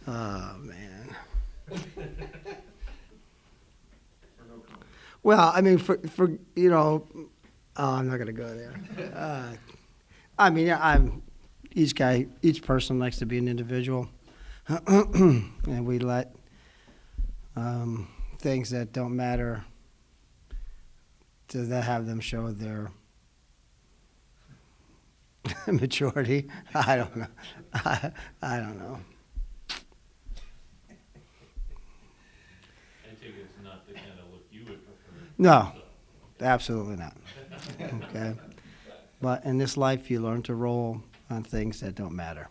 Oh, man. Well, I mean, for I'm not going to go there. I mean, each person likes to be an individual, and we let things that don't matter to have them show their maturity. I don't know. I don't know. I take it's not the kind of look you would prefer. No, absolutely not. Okay. But in this life, you learn to roll on things that don't matter.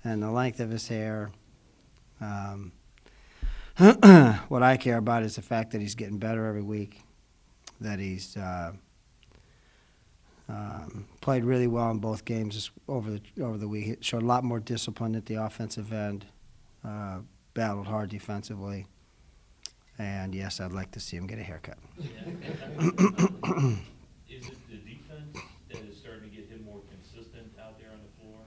And the length of his hair, what I care about is the fact that he's getting better every week, that he's played really well in both games over the week. He showed a lot more discipline at the offensive end, battled hard defensively, and yes, I'd like to see him get a haircut. Is it the defense that is starting to get him more consistent out there on the floor?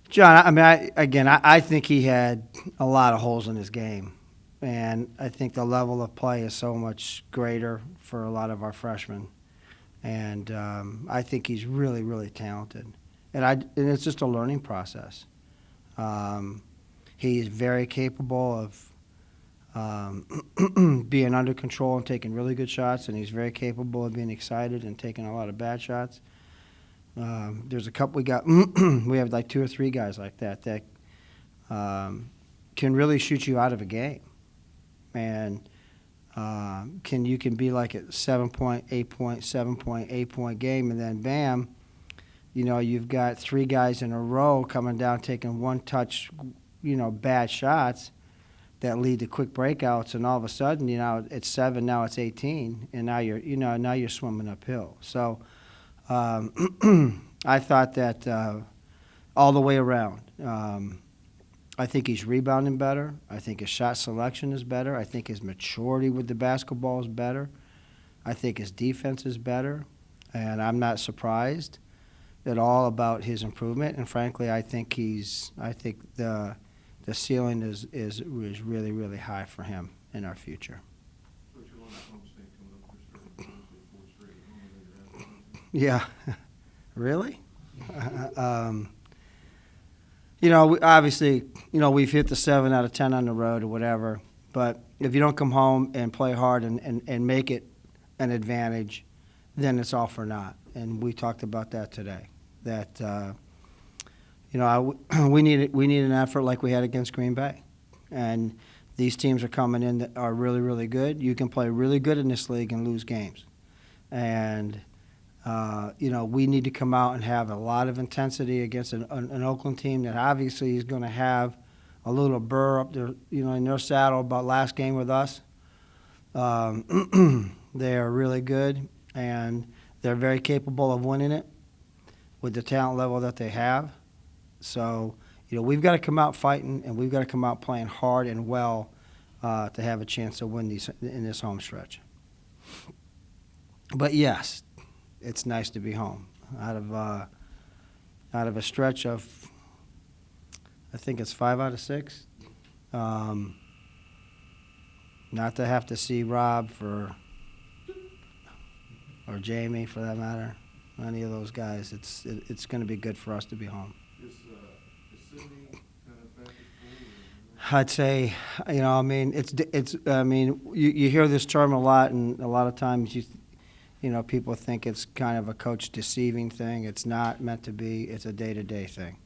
John, I mean, I think he had a lot of holes in his game, and I think the level of play is so much greater for a lot of our freshmen. And I think he's really, really talented. And it's just a learning process. He is very capable of being under control and taking really good shots, and he's very capable of being excited and taking a lot of bad shots. There's a couple we have like 2 or 3 guys like that can really shoot you out of a game. And you can be like a 7-point, 8-point, 7-point, 8-point game, and then bam, you've got 3 guys in a row coming down taking one-touch, bad shots that lead to quick breakouts, and all of a sudden, it's 7, now it's 18, and now you're swimming uphill. So I thought that all the way around. I think he's rebounding better. I think his shot selection is better. I think his maturity with the basketball is better. I think his defense is better. And I'm not surprised at all about his improvement. And frankly, I think the ceiling is really, really high for him in our future. Yeah. Really? Obviously, we've hit the 7 out of 10 on the road or whatever, but if you don't come home and play hard and make it an advantage, then it's all for naught. And we talked about that today, that, we need an effort like we had against Green Bay. And these teams are coming in that are really, really good. You can play really good in this league and lose games. And we need to come out and have a lot of intensity against an Oakland team that obviously is going to have a little burr up there, in their saddle about last game with us. They are really good, and they're very capable of winning it with the talent level that they have. So, we've got to come out fighting, and we've got to come out playing hard and well to have a chance to win in this home stretch. But yes, it's nice to be home out of a stretch of, I think it's 5 out of 6. Not to have to see Rob or Jamie for that matter, any of those guys. It's going to be good for us to be home. Is Sydney kind of back at full? I'd say, you hear this term a lot, and a lot of times people think it's kind of a coach deceiving thing. It's not meant to be. It's a day-to-day thing.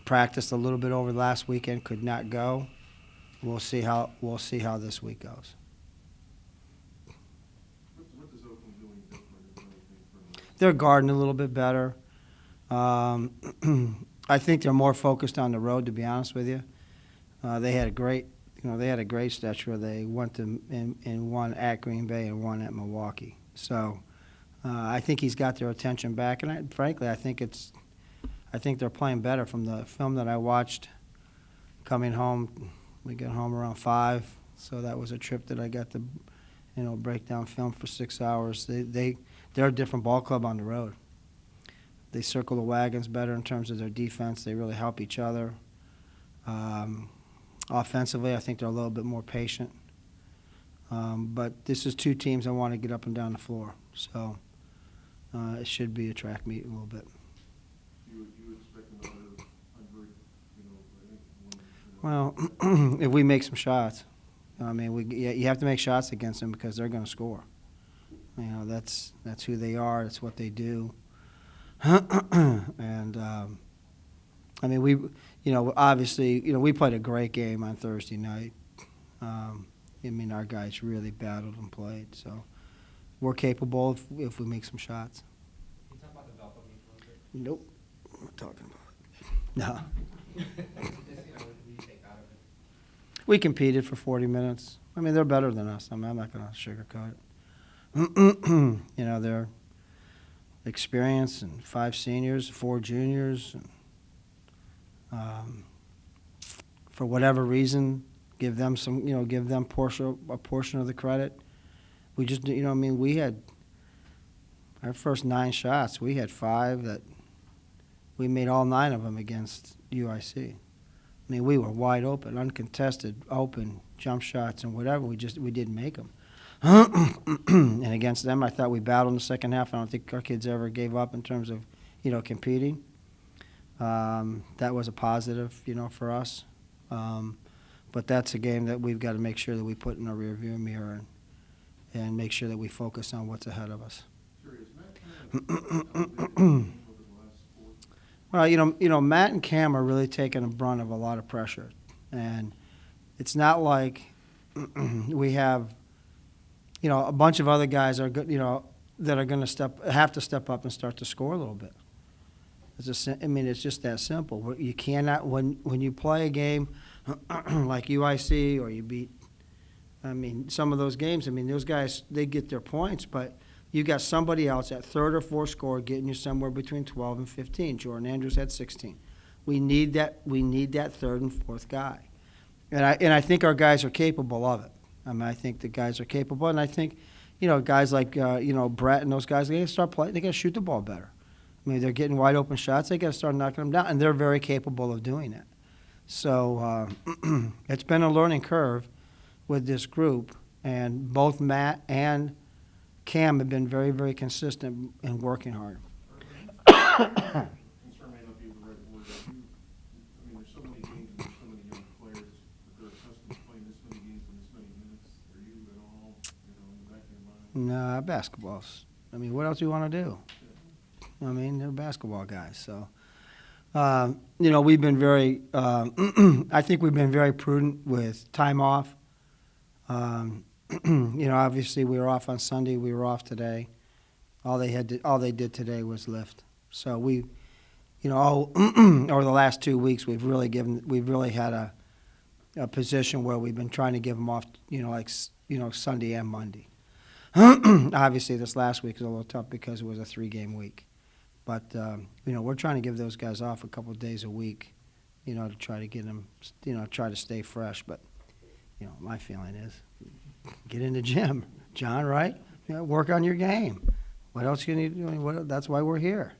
Practiced a little bit over last weekend, could not go. We'll see how this week goes. What does Oakland doing different? They're guarding a little bit better. I think they're more focused on the road, to be honest with you. They had a great stretch where they went and won at Green Bay and won at Milwaukee. So I think he's got their attention back, and frankly, I think they're playing better. From the film that I watched coming home, we got home around 5, so that was a trip that I got to break down film for 6 hours. They're a different ball club on the road, They circle the wagons better in terms of their defense. They really help each other. Offensively, I think they're a little bit more patient. But this is two teams that want to get up and down the floor. So it should be a track meet a little bit. You expect another 100, I think Well, if we make some shots, I mean, you have to make shots against them because they're going to score. That's who they are. That's what they do. And I mean, obviously, we played a great game on Thursday night. I mean, our guys really battled and played. So we're capable if we make some shots. Can you talk about the Valpo game a little bit? Nope, I'm not talking about it. No. What do you take out of it? We competed for 40 minutes. I mean, they're better than us. I'm not going to sugarcoat it. They're experienced and 5 seniors, 4 juniors. And, for whatever reason, give them a portion of the credit. We just, we had our first 9 shots. We had 5 that we made all 9 of them against UIC. I mean, we were wide open, uncontested, open jump shots and whatever. We didn't make them. And against them, I thought we battled in the second half. I don't think our kids ever gave up in terms of, competing. That was a positive, for us. But that's a game that we've got to make sure that we put in our rearview mirror and make sure that we focus on what's ahead of us. Jerry, is Matt kind of over the last 4? Well, Matt and Cam are really taking the brunt of a lot of pressure, and it's not like we have, a bunch of other guys are good, that are going to have to step up and start to score a little bit. It's just that simple. You cannot when you play a game like UIC or you beat. Some of those games. Those guys they get their points, but you got somebody else at third or fourth score getting you somewhere between 12 and 15. Jordan Andrews had 16. We need that. We need that third and fourth guy, and I think our guys are capable of it. I think the guys are capable, and I think, guys like Brett and those guys, they got to start playing. They got to shoot the ball better. They're getting wide open shots. They got to start knocking them down, and they're very capable of doing it. So it's been a learning curve with this group, and both Matt and Cam have been very, very consistent in working hard. Concern may not be the right word. There's so many games and so many young players that they're accustomed to playing this many games and this many minutes. Are you at all, in the back of your mind? Nah, basketball's. What else do you want to do? They're basketball guys. So, we've been very, I think we've been very prudent with time off. Obviously we were off on Sunday. We were off today. All they did today was lift. So we, over the last 2 weeks, we've really had a position where we've been trying to give them off, Sunday and Monday. Obviously this last week was a little tough because it was a 3-game week. But, we're trying to give those guys off a couple of days a week, to try to get them, try to stay fresh. But, my feeling is get in the gym, John, right? Work on your game. What else you need to do? That's why we're here.